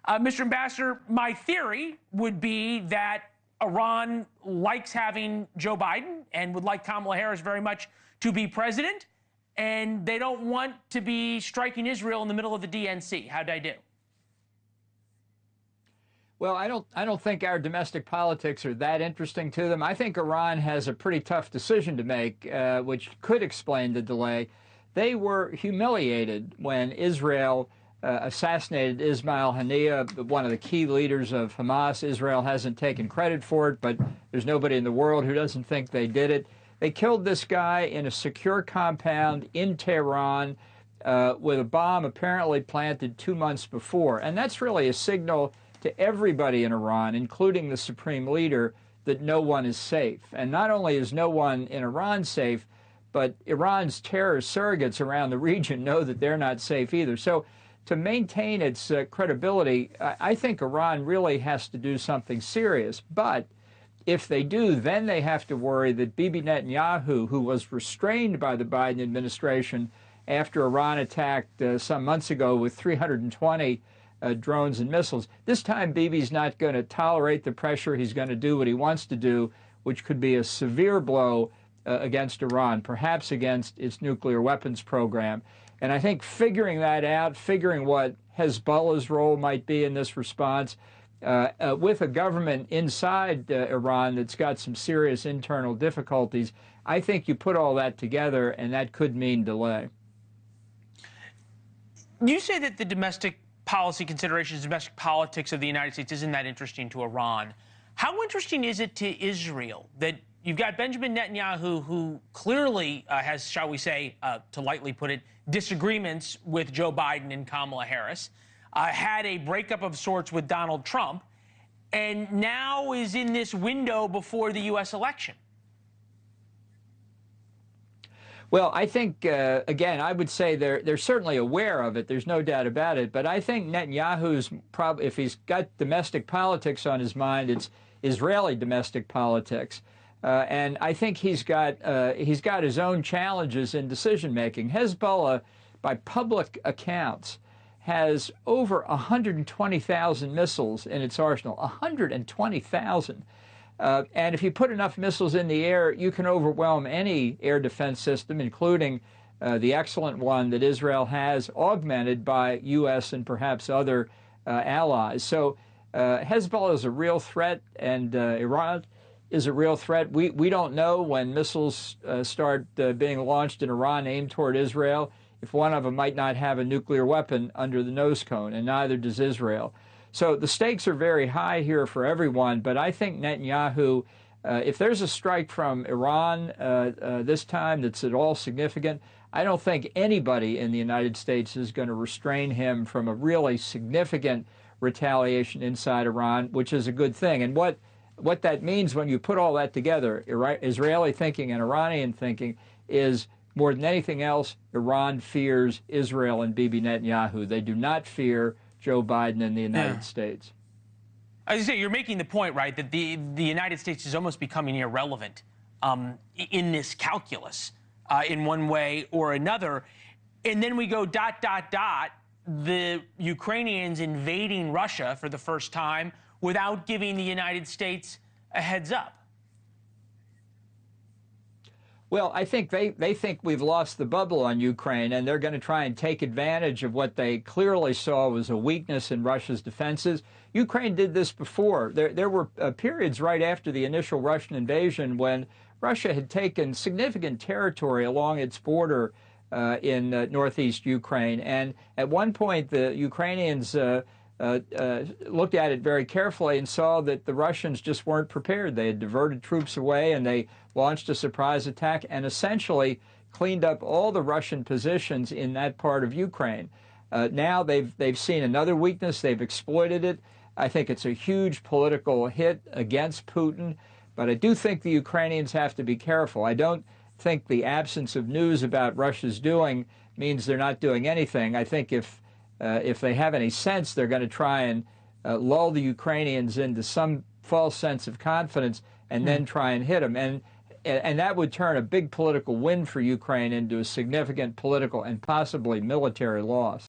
Mr. Ambassador, my theory would be that Iran likes having Joe Biden and would like Kamala Harris very much to be president, and they don't want to be striking Israel in the middle of the DNC. How'd I do? Well, I don't think our domestic politics are that interesting to them. I think Iran has a pretty tough decision to make, which could explain the delay. They were humiliated when Israel assassinated Ismail Haniyeh, one of the key leaders of Hamas. Israel hasn't taken credit for it, but there's nobody in the world who doesn't think they did it. They killed this guy in a secure compound in Tehran with a bomb apparently planted 2 months before. And that's really a signal to everybody in Iran, including the supreme leader, that no one is safe. And not only is no one in Iran safe, but Iran's terrorist surrogates around the region know that they're not safe either. So to maintain its credibility, I think Iran really has to do something serious. But if they do, then they have to worry that Bibi Netanyahu, who was restrained by the Biden administration after Iran attacked some months ago with 320 drones and missiles, this time Bibi's not going to tolerate the pressure. He's going to do what he wants to do, which could be a severe blow against Iran, perhaps against its nuclear weapons program. And I think figuring that out, figuring what Hezbollah's role might be in this response, with a government inside Iran that's got some serious internal difficulties, I think you put all that together, and that could mean delay. You say that the domestic policy considerations, domestic politics of the United States isn't that interesting to Iran. How interesting is it to Israel that you've got Benjamin Netanyahu, who clearly has, shall we say, to lightly put it, disagreements with Joe Biden and Kamala Harris, had a breakup of sorts with Donald Trump, and now is in this window before the U.S. election? Well, I think, again, I would say they're certainly aware of it. There's no doubt about it. But I think Netanyahu's probably, if he's got domestic politics on his mind, it's Israeli domestic politics. And I think he's got his own challenges in decision making. Hezbollah, by public accounts, has over 120,000 missiles in its arsenal. 120,000. And if you put enough missiles in the air, you can overwhelm any air defense system, including the excellent one that Israel has, augmented by U.S. and perhaps other allies. So Hezbollah is a real threat, and Iran is a real threat. We don't know when missiles start being launched in Iran aimed toward Israel if one of them might not have a nuclear weapon under the nose cone, and neither does Israel. So the stakes are very high here for everyone, but I think Netanyahu, if there's a strike from Iran this time that's at all significant, I don't think anybody in the United States is going to restrain him from a really significant retaliation inside Iran, which is a good thing. And what that means when you put all that together, Israeli thinking and Iranian thinking, is more than anything else, Iran fears Israel and Bibi Netanyahu. They do not fear Joe Biden and the United States. As you say, you're making the point, right, that the United States is almost becoming irrelevant in this calculus in one way or another. And then we go ... the Ukrainians invading Russia for the first time without giving the United States a heads up. Well, I think they think we've lost the bubble on Ukraine, and they're going to try and take advantage of what they clearly saw was a weakness in Russia's defenses. Ukraine did this before. There were periods right after the initial Russian invasion when Russia had taken significant territory along its border in northeast Ukraine. And at one point, the Ukrainians looked at it very carefully and saw that the Russians just weren't prepared. They had diverted troops away, and they launched a surprise attack and essentially cleaned up all the Russian positions in that part of Ukraine. Now they've seen another weakness. They've exploited it. I think it's a huge political hit against Putin, but I do think the Ukrainians have to be careful. I don't think the absence of news about Russia's doing means they're not doing anything. I think if they have any sense, they're going to try and lull the Ukrainians into some false sense of confidence and then try and hit them. And that would turn a big political win for Ukraine into a significant political and possibly military loss.